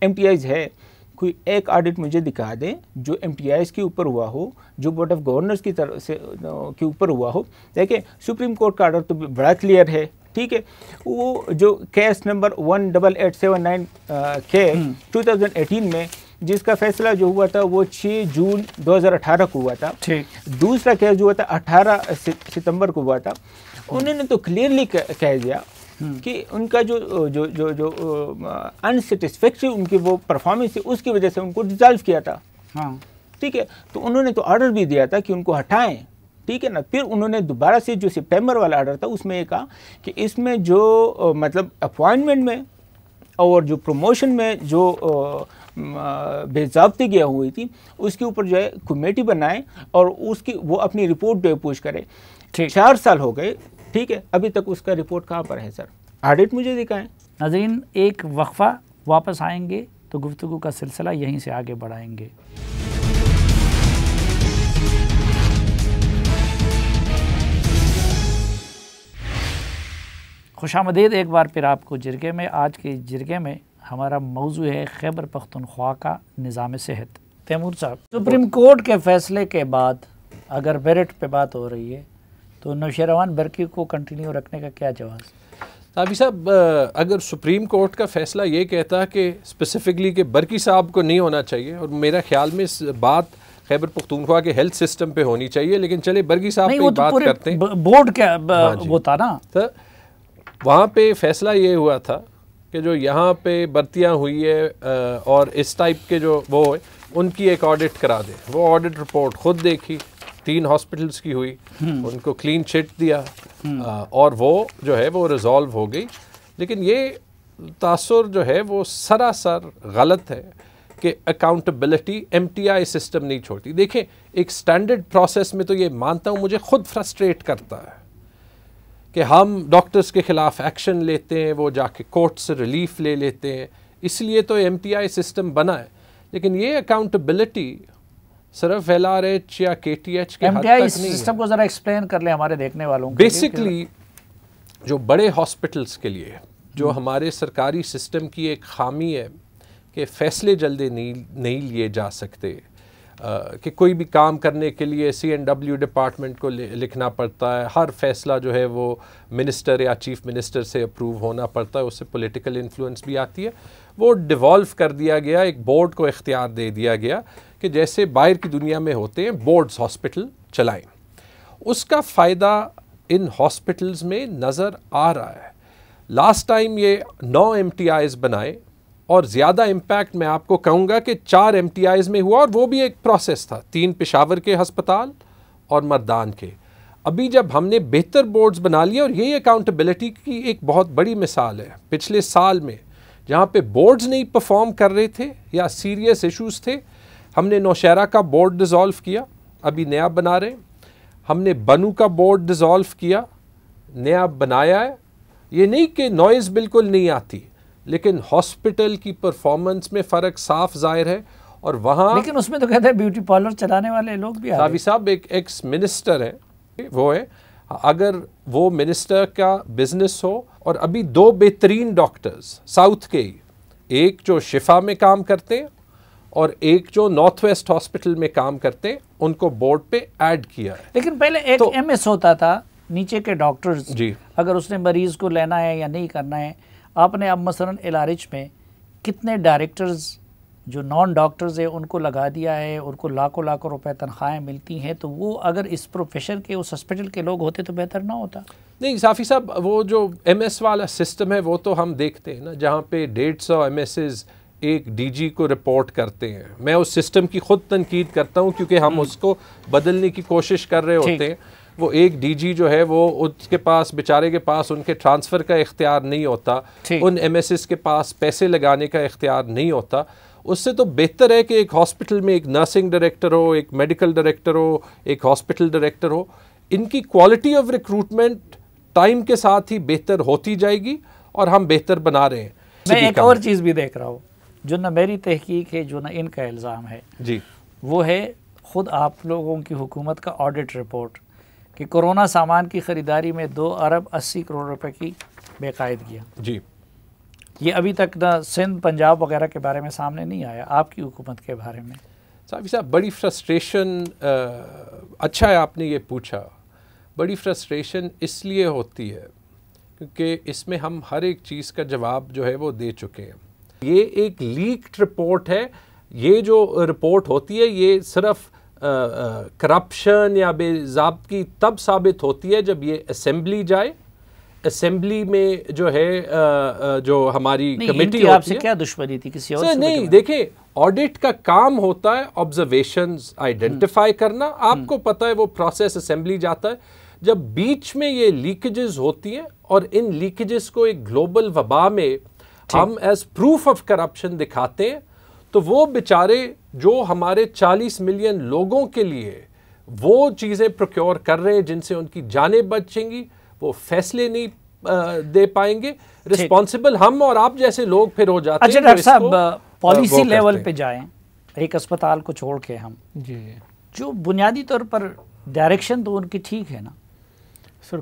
Speaker 3: MTIs है, कोई एक ऑडिट मुझे दिखा दें जो MTIs के ऊपर हुआ हो, जो बोर्ड ऑफ गवर्नर्स की तरफ से के ऊपर हुआ हो। देखिए सुप्रीम कोर्ट का ऑर्डर तो बड़ा क्लियर है, ठीक है। वो जो केस नंबर 18879 के 2018 में जिसका फैसला जो हुआ था वो 6 जून 2018 को हुआ था। दूसरा केस जो हुआ था 18 सितंबर को हुआ था। उन्होंने तो क्लियरली कह दिया कि उनका जो जो जो जो अनसेटिस्फैक्ट्री उनकी वो परफॉर्मेंस है, उसकी वजह से उनको डिसॉल्व किया था। हाँ ठीक है, तो उन्होंने तो ऑर्डर भी दिया था कि उनको हटाएं, ठीक है ना। फिर उन्होंने दोबारा से जो सितंबर वाला ऑर्डर था उसमें ये कहा कि इसमें जो मतलब अपॉइंटमेंट में और जो प्रमोशन में जो बेज़ाब्तिगी हुई थी उसके ऊपर जो है कमेटी बनाए और उसकी वो अपनी रिपोर्ट जो है पुश करे। 4 साल हो गए, ठीक है, अभी तक उसका रिपोर्ट कहाँ पर है सर? ऑडिट मुझे दिखाएं।
Speaker 1: नाज़रीन एक वक्फा, वापस आएंगे तो गुफ्तगू का सिलसिला यहीं से आगे बढ़ाएंगे। खुशामदीद एक बार फिर आपको जिरगे में। आज के जिरगे में हमारा मौजू है खैबर पख्तूनख्वा का निज़ाम सेहत। तैमूर साहब, सुप्रीम कोर्ट के फैसले के बाद अगर मेरिट पे बात हो रही है तो नौशेरवान बरकी को कंटिन्यू रखने का क्या जवाब?
Speaker 2: साबी साहब, अगर सुप्रीम कोर्ट का फैसला ये कहता कि स्पेसिफिकली कि बरकी साहब को नहीं होना चाहिए, और मेरा ख्याल में इस बात खैबर पख्तूनख्वा के हेल्थ सिस्टम पे होनी चाहिए, लेकिन चले बरकी साहब पे बात करते हैं।
Speaker 1: बोर्ड क्या वो था ना,
Speaker 2: तो वहाँ पे फैसला ये हुआ था कि जो यहाँ पे भर्तियाँ हुई है और इस टाइप के जो वो है उनकी एक ऑडिट करा दे। वो ऑडिट रिपोर्ट खुद देखी, 3 हॉस्पिटल्स की हुई, उनको क्लीन चिट दिया और वो जो है वो रिजॉल्व हो गई। लेकिन ये तासुर जो है वो सरासर गलत है कि अकाउंटेबिलिटी MTI सिस्टम नहीं छोड़ती। देखें, एक स्टैंडर्ड प्रोसेस में तो ये मानता हूँ, मुझे खुद फ्रस्ट्रेट करता है कि हम डॉक्टर्स के ख़िलाफ़ एक्शन लेते हैं, वो जाके कोर्ट से रिलीफ ले लेते हैं, इसलिए तो MTI सिस्टम बना है। लेकिन ये अकाउंटेबिलिटी सिर्फ LRH या KTH के हद तक नहीं है।
Speaker 1: सिस्टम को ज़रा एक्सप्लेन कर ले हमारे देखने वालों को।
Speaker 2: बेसिकली जो बड़े हॉस्पिटल्स के लिए जो हमारे सरकारी सिस्टम की एक खामी है कि फ़ैसले जल्दी नहीं लिए जा सकते, कि कोई भी काम करने के लिए C&W डिपार्टमेंट को लिखना पड़ता है, हर फैसला जो है वो मिनिस्टर या चीफ मिनिस्टर से अप्रूव होना पड़ता है, उससे पॉलिटिकल इन्फ्लुएंस भी आती है। वो डिवॉल्व कर दिया गया, एक बोर्ड को इख्तियार दे दिया गया कि जैसे बाहर की दुनिया में होते हैं बोर्ड्स हॉस्पिटल चलाएं। उसका फ़ायदा इन हॉस्पिटल्स में नज़र आ रहा है। लास्ट टाइम ये 9 MTIs बनाए और ज़्यादा इम्पैक्ट मैं आपको कहूँगा कि 4 MTIs में हुआ, और वो भी एक प्रोसेस था, 3 पेशावर के हस्पताल और मर्दान के। अभी जब हमने बेहतर बोर्ड्स बना लिए, और यही अकाउंटेबिलिटी की एक बहुत बड़ी मिसाल है, पिछले साल में जहाँ पे बोर्ड्स नहीं परफॉर्म कर रहे थे या सीरियस इश्यूज़ थे, हमने नौशहरा का बोर्ड डिज़ोल्व किया, अभी नया बना रहे हैं। हमने बनू का बोर्ड डिज़ोल्व किया, नया बनाया है। ये नहीं कि नॉइज़ बिल्कुल नहीं आती, लेकिन हॉस्पिटल की परफॉर्मेंस में फ़र्क साफ जाहिर है। और वहाँ
Speaker 1: लेकिन उसमें तो कहते हैं ब्यूटी पार्लर चलाने वाले लोग भी
Speaker 2: सावी साहब एक एक्स मिनिस्टर है, वो है, अगर वो मिनिस्टर का बिजनेस हो, और अभी 2 बेहतरीन डॉक्टर्स साउथ के ही, एक जो शिफा में काम करते हैं और एक जो नॉर्थ वेस्ट हॉस्पिटल में काम करते हैं, उनको बोर्ड पे ऐड किया है।
Speaker 1: लेकिन पहले एक MS होता था, नीचे के डॉक्टर्स
Speaker 2: जी,
Speaker 1: अगर उसने मरीज को लेना है या नहीं करना है। आपने अब मसलन LRH में कितने डायरेक्टर्स जो नॉन डॉक्टर्स है उनको लगा दिया है, उनको लाखों लाखों रुपए तनख्वाहें मिलती हैं, तो वो अगर इस प्रोफेशन के उस हॉस्पिटल के लोग होते तो बेहतर ना होता?
Speaker 2: नहीं साफ़ी साहब, वो जो MS वाला सिस्टम है वो तो हम देखते हैं ना, जहाँ पे 150 MSs एक DG को रिपोर्ट करते हैं। मैं उस सिस्टम की खुद तनकीद करता हूँ क्योंकि हम उसको बदलने की कोशिश कर रहे होते हैं। वो एक DG जो है वो उसके पास, बेचारे के पास उनके ट्रांसफ़र का इख्तियार नहीं होता, उन MSs के पास पैसे लगाने का इख्तियार नहीं होता। उससे तो बेहतर है कि एक हॉस्पिटल में एक नर्सिंग डायरेक्टर हो, एक मेडिकल डायरेक्टर हो, एक हॉस्पिटल डायरेक्टर हो। इनकी क्वालिटी ऑफ रिक्रूटमेंट टाइम के साथ ही बेहतर होती जाएगी और हम बेहतर बना रहे हैं।
Speaker 1: मैं एक और चीज़ भी देख रहा हूँ, जो ना मेरी तहकीक है, जो ना इनका इल्ज़ाम है
Speaker 2: जी, वो
Speaker 1: है ख़ुद आप लोगों की हुकूमत का ऑडिट रिपोर्ट कि कोरोना सामान की ख़रीदारी में 2 अरब 80 करोड़ रुपए की बेकायदगियाँ।
Speaker 2: जी,
Speaker 1: ये अभी तक ना सिंध पंजाब वगैरह के बारे में सामने नहीं आया, आपकी हुकूमत के बारे में?
Speaker 2: साहब बड़ी फ्रस्ट्रेशन, अच्छा है आपने ये पूछा। बड़ी फ्रस्ट्रेशन इसलिए होती है क्योंकि इसमें हम हर एक चीज़ का जवाब जो है वो दे चुके हैं। ये एक लीक्ड रिपोर्ट है। ये जो रिपोर्ट होती है ये सिर्फ करप्शन या बेज़ाब्तगी तब साबित होती है जब ये असेंबली जाए। असेंबली में जो है जो हमारी कमेटी होती
Speaker 1: आपसे क्या दुश्मनी थी किसी और से?
Speaker 2: नहीं, देखिए ऑडिट का काम होता है ऑब्जर्वेशंस आइडेंटिफाई करना। आपको पता है वो प्रोसेस असेंबली जाता है। जब बीच में ये लीकेजेस होती हैं और इन लीकेजेस को एक ग्लोबल वबा में हम एज प्रूफ ऑफ करप्शन दिखाते हैं, तो वो बेचारे जो हमारे 40 मिलियन लोगों के लिए वो चीज़ें प्रोक्योर कर रहे हैं जिनसे उनकी जानें बचेंगी, वो फैसले नहीं दे पाएंगे। रिस्पॉन्सिबल हम और आप जैसे लोग फिर हो जाते हैं।
Speaker 1: अच्छा डॉक्टर साहब, पॉलिसी लेवल पे जाएं, एक अस्पताल को छोड़ के हम
Speaker 3: जी,
Speaker 1: जो बुनियादी तौर पर डायरेक्शन तो उनकी ठीक है ना
Speaker 3: सर?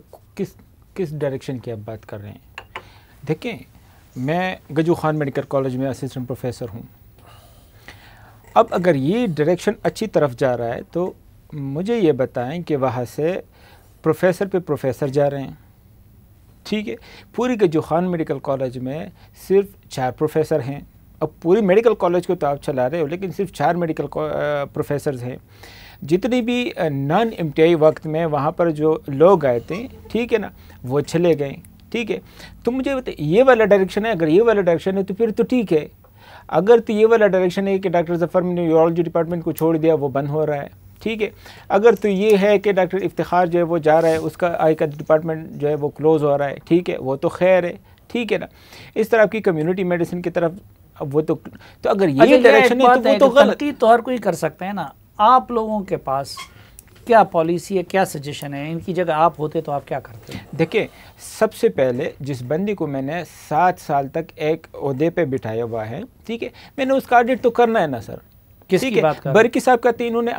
Speaker 3: किस डायरेक्शन की आप बात कर रहे हैं? देखें, मैं गजू खान मेडिकल कॉलेज में असिस्टेंट प्रोफेसर हूँ। अब अगर ये डायरेक्शन अच्छी तरफ जा रहा है तो मुझे ये बताएं कि वहाँ से प्रोफेसर पे प्रोफेसर जा रहे हैं, ठीक है? पूरी गजू खान मेडिकल कॉलेज में सिर्फ 4 प्रोफेसर हैं। अब पूरी मेडिकल कॉलेज को तो आप चला रहे हो, लेकिन सिर्फ 4 मेडिकल प्रोफेसर्स हैं। जितनी भी नॉन इम्तियाई वक्त में वहाँ पर जो लोग आए थे, ठीक है ना, वो चले गए, ठीक है? तो मुझे बताइए, ये वाला डायरेक्शन है? अगर ये वाला डायरेक्शन है तो फिर तो ठीक है। अगर तो ये वाला डायरेक्शन है कि डॉक्टर जफ़र ने यूरोलॉजी डिपार्टमेंट को छोड़ दिया, वो बंद हो रहा है, ठीक है? अगर तो ये है कि डॉक्टर इफ्तिखार जो है वो जा रहा है, उसका आई का डिपार्टमेंट जो है वो क्लोज़ हो रहा है, ठीक है? वो तो खैर है, ठीक है ना? इस तरह की कम्युनिटी मेडिसिन की तरफ अब वो तो अगर ये डायरेक्शन है तो वो तो गलत तौर
Speaker 1: को ही कर सकते हैं ना। आप लोगों के पास क्या पॉलिसी है, क्या सजेशन है? इनकी जगह आप होते तो आप क्या करते हैं?
Speaker 3: देखिए, सबसे पहले जिस बंदी को मैंने 7 साल तक एक ओहदे पे बिठाया हुआ है, ठीक है, मैंने उसका ऑडिट तो करना है ना सर।
Speaker 1: किसकी बात कर?
Speaker 3: बर्की साहब कहते हैं इन्होंने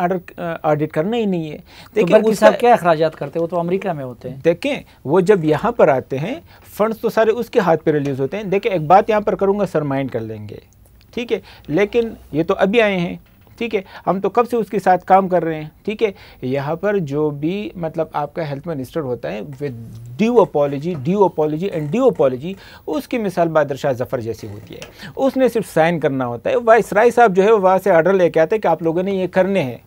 Speaker 3: ऑडिट करना ही नहीं है।
Speaker 1: देखिए, बर्की साहब क्या अखराजात करते हैं? वो तो अमेरिका में होते हैं।
Speaker 3: देखें, वो जब यहाँ पर आते हैं फंड्स तो सारे उसके हाथ पे रिलीज होते हैं। देखिए, एक बात यहाँ पर करूँगा, सर माइंड कर लेंगे, ठीक है? लेकिन ये तो अभी आए हैं, ठीक है? हम तो कब से उसके साथ काम कर रहे हैं, ठीक है? यहाँ पर जो भी मतलब आपका हेल्थ मिनिस्टर होता है with due apology and due apology, उसकी मिसाल बहादुर शाह जफ़र जैसी होती है। उसने सिर्फ साइन करना होता है। वाइसराय साहब जो है वहाँ से ऑर्डर लेके आते हैं कि आप लोगों ने ये करने हैं।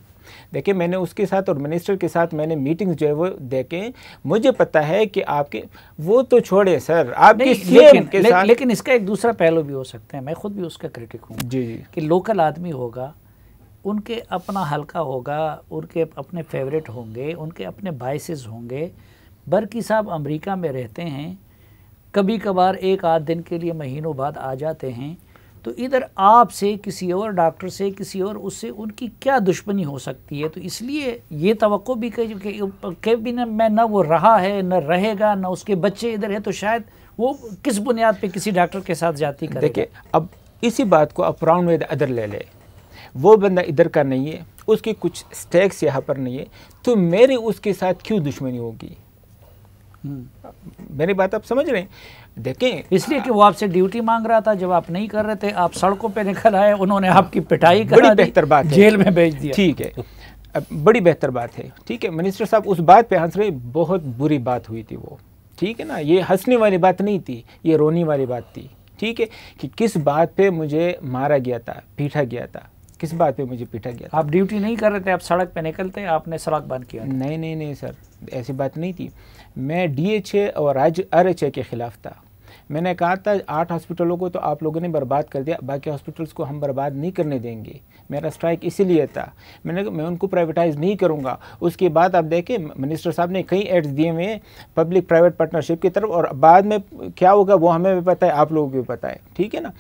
Speaker 3: देखिए, मैंने उसके साथ और मिनिस्टर के साथ मैंने मीटिंग्स जो है वो देखे, मुझे पता है कि आपके वो तो छोड़े सर, आपके सीएम के साथ।
Speaker 1: लेकिन इसका एक दूसरा पहलू भी हो सकता है, मैं खुद भी उसका क्रिटिक हूँ
Speaker 3: जी,
Speaker 1: कि लोकल आदमी होगा, उनके अपना हल्का होगा, उनके अपने फेवरेट होंगे, उनके अपने बायसेस होंगे। बर्की साहब अमेरिका में रहते हैं, कभी कभार एक आध दिन के लिए महीनों बाद आ जाते हैं, तो इधर आपसे किसी और डॉक्टर से किसी और उससे उनकी क्या दुश्मनी हो सकती है? तो इसलिए ये तवक्को भी कि भी न वो रहा है न रहेगा, न उसके बच्चे इधर है, तो शायद वो किस बुनियाद पे किसी डॉक्टर के साथ जाती करेगा?
Speaker 3: देखिए, अब इसी बात को आप राउंड में अदर ले ले, वो बंदा इधर का नहीं है, उसके कुछ स्टेक्स यहाँ पर नहीं है, तो मेरी उसके साथ क्यों दुश्मनी होगी? मेरी बात आप समझ रहे हैं? देखें,
Speaker 1: इसलिए कि वो आपसे ड्यूटी मांग रहा था, जब आप नहीं कर रहे थे, आप सड़कों पे निकल आए, उन्होंने आपकी पिटाई करा दी,
Speaker 3: बड़ी बेहतर बात है,
Speaker 1: जेल में भेज दिया,
Speaker 3: ठीक है? अब बड़ी बेहतर बात है, ठीक है? मिनिस्टर साहब उस बात पे हंस रहे, बहुत बुरी बात हुई थी वो, ठीक है ना? ये हंसने वाली बात नहीं थी, ये रोने वाली बात थी, ठीक है? कि किस बात पे मुझे मारा गया था, पीटा गया था, किस बात पे मुझे पीटा गया था?
Speaker 1: आप ड्यूटी नहीं कर रहे थे, आप सड़क पे निकलते, आपने सड़क बंद किया?
Speaker 3: नहीं सर, ऐसी बात नहीं थी। मैं DHA और RHA के ख़िलाफ़ था। मैंने कहा था 8 हॉस्पिटलों को तो आप लोगों ने बर्बाद कर दिया, बाकी हॉस्पिटल्स को हम बर्बाद नहीं करने देंगे। मेरा स्ट्राइक इसीलिए था, मैं उनको प्राइवेटाइज नहीं करूँगा। उसके बाद आप देखें, मिनिस्टर साहब ने कई एड्स दिए हुए हैं पब्लिक प्राइवेट पार्टनरशिप की तरफ, और बाद में क्या होगा वो हमें भी पता है, आप लोगों को भी पता है, ठीक है ना?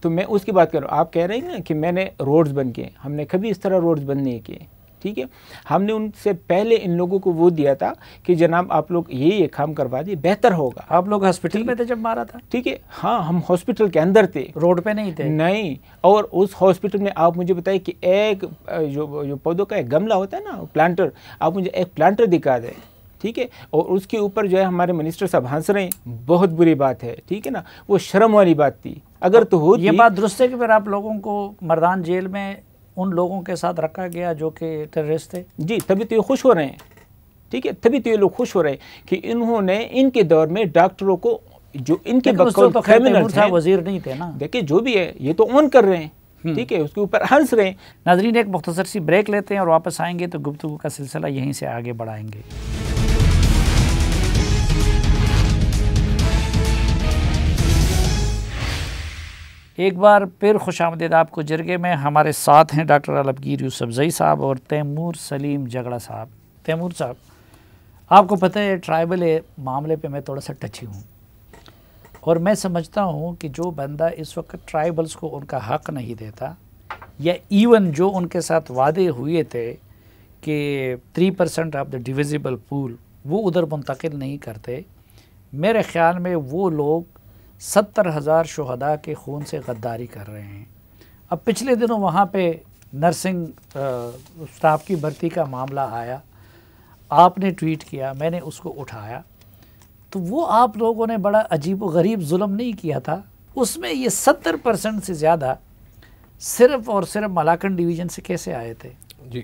Speaker 3: तो मैं उसकी बात कर रहा हूँ। आप कह रहे हैं ना कि मैंने रोड्स बंद किए, हमने कभी इस तरह रोड्स बंद नहीं किए, ठीक है? हमने उनसे पहले इन लोगों को वो दिया था कि जनाब आप लोग ये काम करवा दिए, बेहतर होगा।
Speaker 1: आप लोग हॉस्पिटल में थे जब मारा था?
Speaker 3: ठीक है, हाँ, हम हॉस्पिटल के अंदर थे,
Speaker 1: रोड पे नहीं थे।
Speaker 3: नहीं, और उस हॉस्पिटल में आप मुझे बताइए कि एक जो पौधों का एक गमला होता है ना, प्लांटर, आप मुझे एक प्लांटर दिखा दें, ठीक है, और उसके ऊपर जो है हमारे मिनिस्टर साहब हंस रहे हैं, बहुत बुरी बात है, ठीक है ना, वो शर्म वाली बात थी। अगर तो होती,
Speaker 1: ये बात दुरुस्त है कि फिर आप लोगों को मर्दान जेल में उन लोगों के साथ रखा गया जो कि टेररिस्ट थे।
Speaker 3: जी, तभी तो ये खुश हो रहे हैं, ठीक है, तभी तो ये लोग खुश हो रहे हैं कि इन्होंने इनके दौर में डॉक्टरों को जो इनके
Speaker 1: तो क्रिमिनल्स हैं, वजीर नहीं थे ना।
Speaker 3: देखिए जो भी है ये तो ऑन कर रहे हैं, ठीक है, उसके ऊपर हंस रहे हैं।
Speaker 1: नाज़रीन, एक मुख्तसर सी ब्रेक लेते हैं और वापस आएंगे तो गुफ्तगू का सिलसिला यहीं से आगे बढ़ाएंगे। एक बार फिर खुशामदीद आपको। जरगे में हमारे साथ हैं डॉक्टर आलमगीर यूसुफजई साहब और तैमूर सलीम जगड़ा साहब। तैमूर साहब, आपको पता है ट्राइबल मामले पे मैं थोड़ा सा टची हूँ और मैं समझता हूँ कि जो बंदा इस वक्त ट्राइबल्स को उनका हक़ नहीं देता, या इवन जो उनके साथ वादे हुए थे कि 3% ऑफ द डिविजिबल पूल वो उधर मुंतकिल नहीं करते, मेरे ख़्याल में वो लोग 70,000 शुहदा के खून से गद्दारी कर रहे हैं। अब पिछले दिनों वहाँ पे नर्सिंग स्टाफ की भर्ती का मामला आया, आपने ट्वीट किया, मैंने उसको उठाया, तो वो आप लोगों ने बड़ा अजीब व गरीब जुल्म नहीं किया था। उसमें ये 70% से ज़्यादा सिर्फ़ और सिर्फ मलाकन डिवीज़न से कैसे आए थे?
Speaker 2: जी,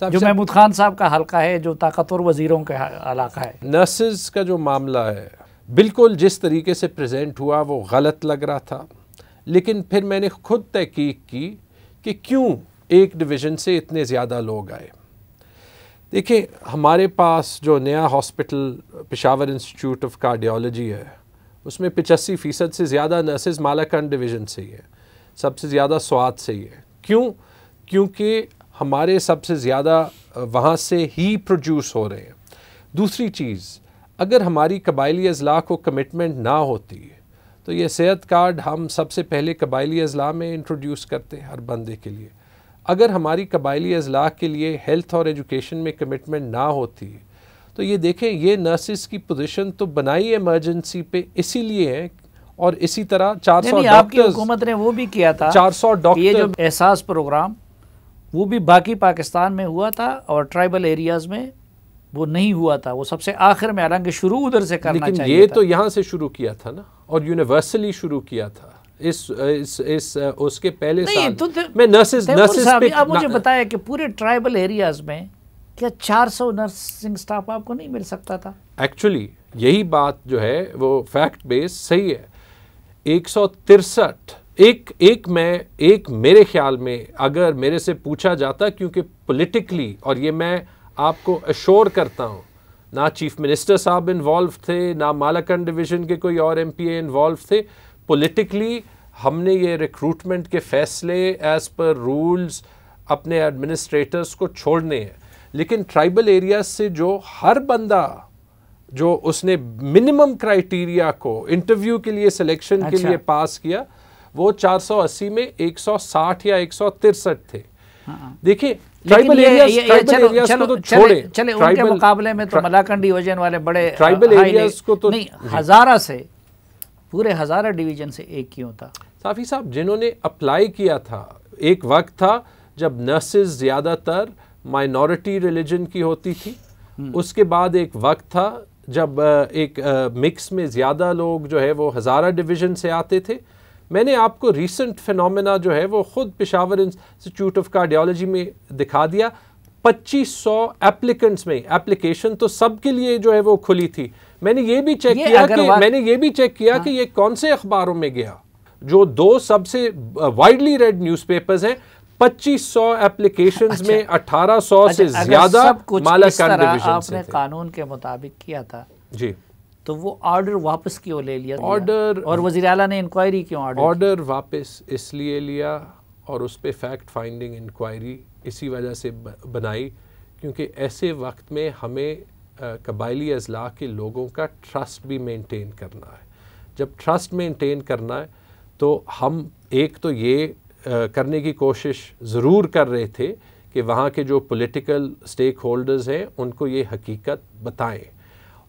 Speaker 1: जो महमूद खान साहब का हल्का है, जो ताकतवर वज़ीरों का इलाका है।
Speaker 2: नर्सेज का जो मामला है, बिल्कुल जिस तरीके से प्रेजेंट हुआ वो गलत लग रहा था, लेकिन फिर मैंने खुद तहकीक की कि क्यों एक डिवीज़न से इतने ज़्यादा लोग आए। देखिए, हमारे पास जो नया hospital Peshawar institute of cardiology है, उसमें 85% से ज़्यादा नर्सेज मालाकंड डिवीज़न से ही है, सबसे ज़्यादा स्वात से ही है। क्यों? क्योंकि हमारे सबसे ज़्यादा वहाँ से ही प्रोड्यूस हो रहे हैं। दूसरी चीज़, अगर हमारी कबायली अज़ला को कमिटमेंट ना होती तो ये सेहत कार्ड हम सबसे पहले कबायली अज़ला में इंट्रोड्यूस करते हर बंदे के लिए। अगर हमारी कबायली अज़ला के लिए हेल्थ और एजुकेशन में कमिटमेंट ना होती तो ये देखें, ये नर्सिस की पोजीशन तो बनाई इमरजेंसी पे इसीलिए है। और इसी तरह 400 डॉक्टर्स,
Speaker 1: आपकी हुकूमत ने वो भी किया था,
Speaker 2: 400 डॉक्टर,
Speaker 1: ये जो एहसास प्रोग्राम वो भी बाकी पाकिस्तान में हुआ था और ट्राइबल एरियाज़ में वो नहीं हुआ था, वो सबसे आखिर में, हालांकि शुरू उधर से करना चाहिए था।
Speaker 2: लेकिन ये तो यहाँ से शुरू किया था ना, और यूनिवर्सली शुरू किया था। इस उसके पहले साल
Speaker 1: तो
Speaker 2: मैं नर्सेज पे
Speaker 1: आप मुझे बताया कि पूरे ट्राइबल एरियाज में क्या 400 नर्सिंग स्टाफ आपको नहीं मिल सकता था?
Speaker 2: एक्चुअली यही बात जो है वो फैक्ट बेस सही है। 163 एक मेरे ख्याल में अगर मेरे से पूछा जाता, क्योंकि पॉलिटिकली, और ये मैं आपको अश्योर करता हूँ, ना चीफ मिनिस्टर साहब इन्वॉल्व थे, ना मालाकंड डिवीज़न के कोई और एमपीए इन्वॉल्व थे। पॉलिटिकली हमने ये रिक्रूटमेंट के फैसले एज़ पर रूल्स अपने एडमिनिस्ट्रेटर्स को छोड़ने हैं। लेकिन ट्राइबल एरियाज से जो हर बंदा जो उसने मिनिमम क्राइटेरिया को इंटरव्यू के लिए सिलेक्शन के लिए पास किया, वो 480 में 160 या 163 थे। देखिए, ट्राइबल एरियाज को तो छोड़े,
Speaker 1: चले उनके मुकाबले में तो मलाकंड डिवीजन वाले बड़े
Speaker 2: ट्राइबल एरियाज को तो
Speaker 1: नहीं, हजारा से, पूरे हजारा डिवीजन से एक क्यों था?
Speaker 2: साफी साहब, जिन्होंने अप्लाई किया था, एक वक्त था जब नर्सेज ज़्यादातर माइनॉरिटी रिलीजन की होती थी, उसके बाद एक वक्त था जब एक मिक्स में ज़्यादा लोग जो है वो हज़ारा डिवीज़न से आते थे। मैंने आपको रीसेंट फिनोमेना जो है वो ख़ुद पेशावर इंस्टीट्यूट ऑफ कार्डियोलॉजी में दिखा दिया। 2500 एप्लीकेंट्स में, एप्लीकेशन तो सबके लिए जो है वो खुली थी। मैंने ये भी चेक किया कि ये कौन से अखबारों में गया, जो 2 सबसे वाइडली रेड न्यूज़पेपर्स हैं। 2500 एप्लीकेशंस में 1800 से ज्यादा मालाकंड डिवीजन से थे।
Speaker 1: आपने कानून के मुताबिक किया था
Speaker 2: जी,
Speaker 1: तो वो ऑर्डर वापस क्यों ले लिया?
Speaker 2: ऑर्डर,
Speaker 1: और वज़ीर आला ने इंक्वायरी क्यों
Speaker 2: ऑर्डर वापस इसलिए लिया और उस पर फैक्ट फाइंडिंग इंक्वायरी इसी वजह से बनाई, क्योंकि ऐसे वक्त में हमें कबायली अज़ला के लोगों का ट्रस्ट भी मेंटेन करना है। जब ट्रस्ट मेंटेन करना है तो हम एक तो ये करने की कोशिश ज़रूर कर रहे थे कि वहाँ के जो पॉलिटिकल स्टेक होल्डर्स हैं उनको ये हकीकत बताएं।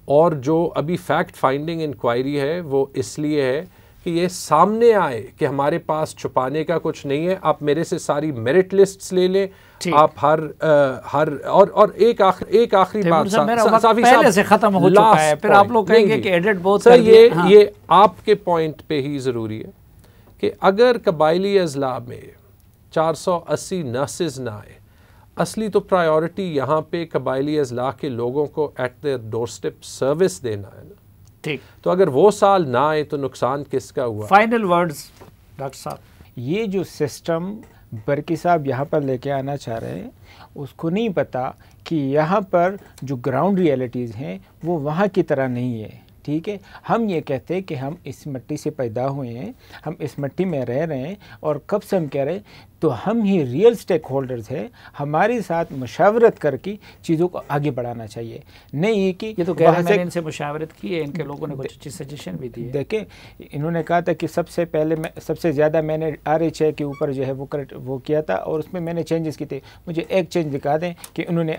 Speaker 2: और जो अभी फैक्ट फाइंडिंग इंक्वायरी है वो इसलिए है कि ये सामने आए कि हमारे पास छुपाने का कुछ नहीं है, आप मेरे से सारी मेरिट लिस्ट्स ले लें, आप हर और एक आखिरी बात
Speaker 1: पहले से खत्म हो चुका है, फिर आप लोग कहेंगे कि एडिट बहुत
Speaker 2: सर ये आपके पॉइंट पे ही ज़रूरी है कि अगर कबायली अजला में 480 नर्सेज ना आए, असली तो प्रायोरिटी यहाँ पे कबायली अजला के लोगों को एट देयर डोरस्टेप सर्विस देना है ना।
Speaker 1: ठीक,
Speaker 2: तो अगर वो साल ना आए तो नुकसान किसका हुआ?
Speaker 1: फाइनल वर्ड्स डॉक्टर साहब।
Speaker 3: ये जो सिस्टम बरकी साहब यहाँ पर लेके आना चाह रहे हैं, उसको नहीं पता कि यहाँ पर जो ग्राउंड रियलिटीज़ हैं वो वहाँ की तरह नहीं है। ठीक है, हम ये कहते हैं कि हम इस मिट्टी से पैदा हुए हैं, हम इस मिट्टी में रह रहे हैं, और कब से हम कह रहे हैं तो हम ही रियल स्टेक होल्डर्स हैं, हमारे साथ मुशावरत करके चीज़ों को आगे बढ़ाना चाहिए। नहीं कि
Speaker 1: ये तो कह रहे हैं मैंने इनसे मुशावरत की है, इनके लोगों ने कुछ अच्छी सजेशन भी दी है।
Speaker 3: देखें, इन्होंने कहा था कि सबसे पहले सबसे ज़्यादा मैंने RH के ऊपर जो है वो किया था, और उसमें मैंने चेंजेस किए थे। मुझे एक चेंज दिखा दें कि उन्होंने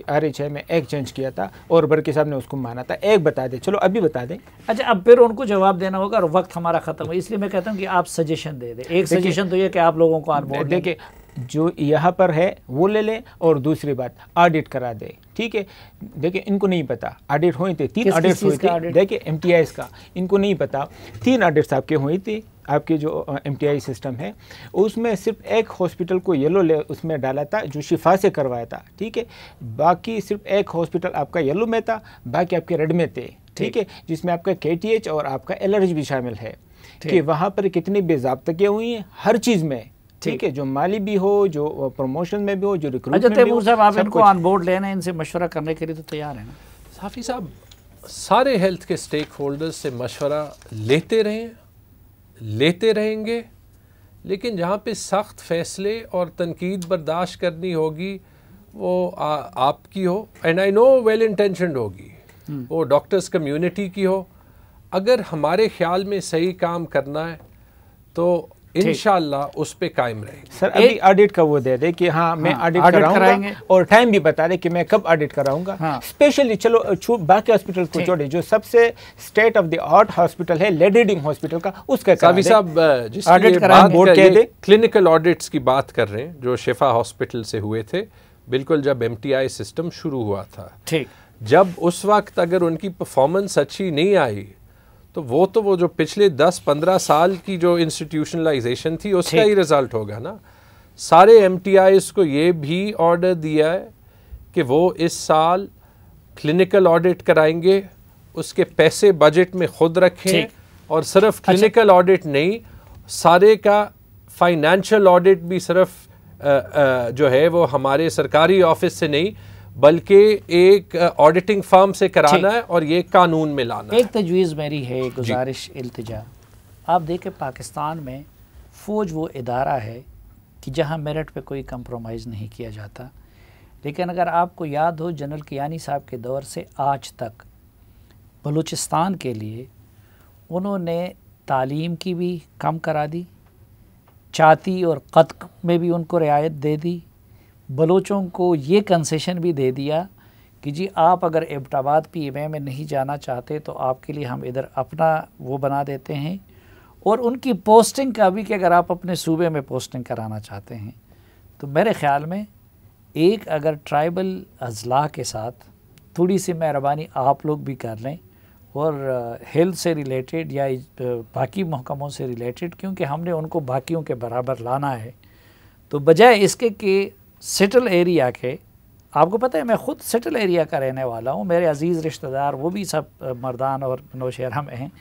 Speaker 3: RH में एक चेंज किया था और बरकी साहब ने उसको माना था, एक बता दें, चलो अभी बता दें।
Speaker 1: अच्छा, अब फिर उनको जवाब देना होगा और वक्त हमारा ख़त्म हो, इसलिए मैं कहता हूँ कि आप सजेशन दे दें। एक सजेशन तो ये कि आप लोगों को
Speaker 3: देखिए जो यहाँ पर है वो ले लें, और दूसरी बात ऑडिट करा दे। ठीक है, देखिए इनको नहीं पता, ऑडिट हुए थे, 3 ऑडिट्स हुए थे। देखिए MTIs का इनको नहीं पता, 3 ऑडिट्स आपके हुए थे। आपके जो MTI सिस्टम है उसमें सिर्फ एक हॉस्पिटल को येलो उसमें डाला था जो शिफा से करवाया था। ठीक है, बाकी सिर्फ एक हॉस्पिटल आपका येलो में था, बाकी आपके रेड में थे। ठीक है, जिसमें आपका KTH और आपका LRH भी शामिल है कि वहाँ पर कितनी बेज़ाब्तगियाँ हुई हैं हर चीज़ में। ठीक है, जो माली भी हो, जो प्रमोशन में भी हो, जो रिक्रूटमेंट में भी हो।
Speaker 1: साहब, आप इनको ऑन बोर्ड लेना, इनसे मशवरा करने के लिए तो तैयार है ना?
Speaker 2: साफ़ी साहब, सारे हेल्थ के स्टेक होल्डर्स से मशवरा लेते रहेंगे, लेकिन जहाँ पे सख्त फैसले और तनकीद बर्दाश्त करनी होगी वो आपकी हो, and I know well intentioned होगी, वो डॉक्टर्स कम्युनिटी की हो। अगर हमारे ख्याल में सही काम करना है तो इंशाअल्लाह उस पे कायम रहेंगे।
Speaker 3: सर अभी ऑडिट का वो दे दे कि हाँ मैं ऑडिट कराऊंगा, और टाइम भी बता दे कि मैं कब ऑडिट कराऊंगा। स्पेशली चलो बाकी हॉस्पिटल को छोड़े, जो सबसे state of the art hospital है लेडीडिंग हॉस्पिटल का, उसका
Speaker 2: सावी साहब जिसकी क्लिनिकल ऑडिट्स की बात कर रहे हैं जो शिफा हॉस्पिटल से हुए थे, बिल्कुल जब MTI सिस्टम शुरू हुआ था,
Speaker 1: ठीक,
Speaker 2: जब उस वक्त अगर उनकी परफॉर्मेंस अच्छी नहीं आई तो वो जो पिछले 10-15 साल की जो इंस्टीट्यूशनलाइजेशन थी उसका ही रिजल्ट होगा ना। सारे MTIs को ये भी ऑर्डर दिया है कि वो इस साल क्लिनिकल ऑडिट कराएंगे, उसके पैसे बजट में खुद रखें, और सिर्फ क्लिनिकल ऑडिट नहीं, सारे का फाइनेंशियल ऑडिट भी सिर्फ जो है वो हमारे सरकारी ऑफिस से नहीं बल्कि एक ऑडिटिंग फर्म से कराना है और ये कानून में लाना है।
Speaker 1: एक तजवीज़ मेरी है, गुजारिश, इल्तिजा, आप देखें पाकिस्तान में फ़ौज वो इदारा है कि जहाँ मेरिट पे कोई कंप्रोमाइज़ नहीं किया जाता, लेकिन अगर आपको याद हो जनरल कियानी साहब के दौर से आज तक बलूचिस्तान के लिए उन्होंने तालीम की भी कम करा दी, चाती और क़त्ल में भी उनको रियायत दे दी, बलोचों को ये कंसेशन भी दे दिया कि जी आप अगर एबटाबाद PMA में नहीं जाना चाहते तो आपके लिए हम इधर अपना वो बना देते हैं, और उनकी पोस्टिंग का भी कि अगर आप अपने सूबे में पोस्टिंग कराना चाहते हैं तो मेरे ख़्याल में एक अगर ट्राइबल अजला के साथ थोड़ी सी मेहरबानी आप लोग भी कर लें, और हेल्थ से रिलेटेड या बाकी महकमों से रिलेटेड, क्योंकि हमने उनको बाकियों के बराबर लाना है, तो बजाय इसके कि सेटल एरिया के, आपको पता है मैं ख़ुद सेटल एरिया का रहने वाला हूँ, मेरे अजीज़ रिश्तेदार वो भी सब मर्दान और नौशहरा में हैं,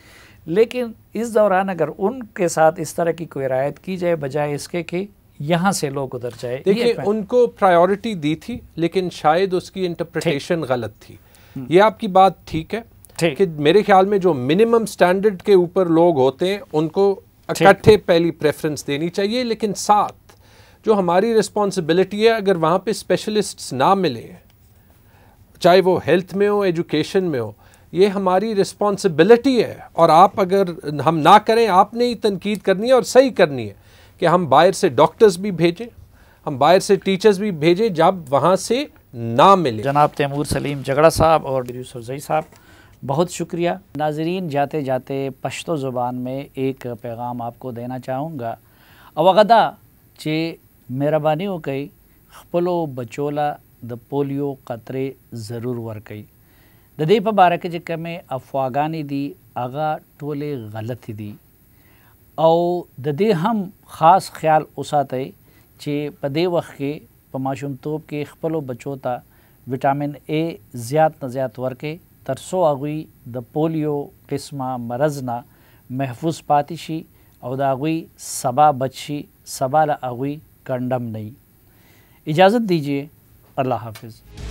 Speaker 1: लेकिन इस दौरान अगर उनके साथ इस तरह की कोई रायत की जाए बजाय इसके कि यहाँ से लोग उधर जाए।
Speaker 2: देखिए उनको प्रायोरिटी दी थी लेकिन शायद उसकी इंटरप्रिटेशन गलत थी। ये आपकी बात ठीक है कि मेरे ख्याल में जो मिनिमम स्टैंडर्ड के ऊपर लोग होते हैं उनको इकट्ठे पहली प्रेफरेंस देनी चाहिए, लेकिन साथ जो हमारी रिस्पॉन्सिबिलिटी है अगर वहाँ पे स्पेशलिस्ट्स ना मिले, चाहे वो हेल्थ में हो, एजुकेशन में हो, ये हमारी रिस्पॉन्सिबिलिटी है, और आप अगर हम ना करें आपने ही तनकीद करनी है और सही करनी है कि हम बाहर से डॉक्टर्स भी भेजें, हम बाहर से टीचर्स भी भेजें जब वहाँ से ना मिले।
Speaker 1: जनाब तैमूर सलीम झगड़ा साहब और यूसुफ ज़ई साहब, बहुत शुक्रिया। नाजरीन, जाते जाते पश्तो ज़ुबान में एक पैगाम आपको देना चाहूँगा। अवगदा चे मेहरबानी हो कई खपलो बचोला द पोलियो क़तरे ज़रूर वर्कई। ददे पर बारक जिक में अफवागानी दी आगा टोले गलत दी और ददे हम ख़ास ख्याल उसाते चे पदे वक्त के पमाशुम तोब के खपलो बचोता विटामिन ए ज़्यादा न ज़्यादा वर्के तरसो आगुई द पोलियो किस्मा मरजना महफूज पातिशी और दागुई सबा बच्ची सबा ला आगुई कंडम नहीं। इजाज़त दीजिए। अल्लाह हाफिज़।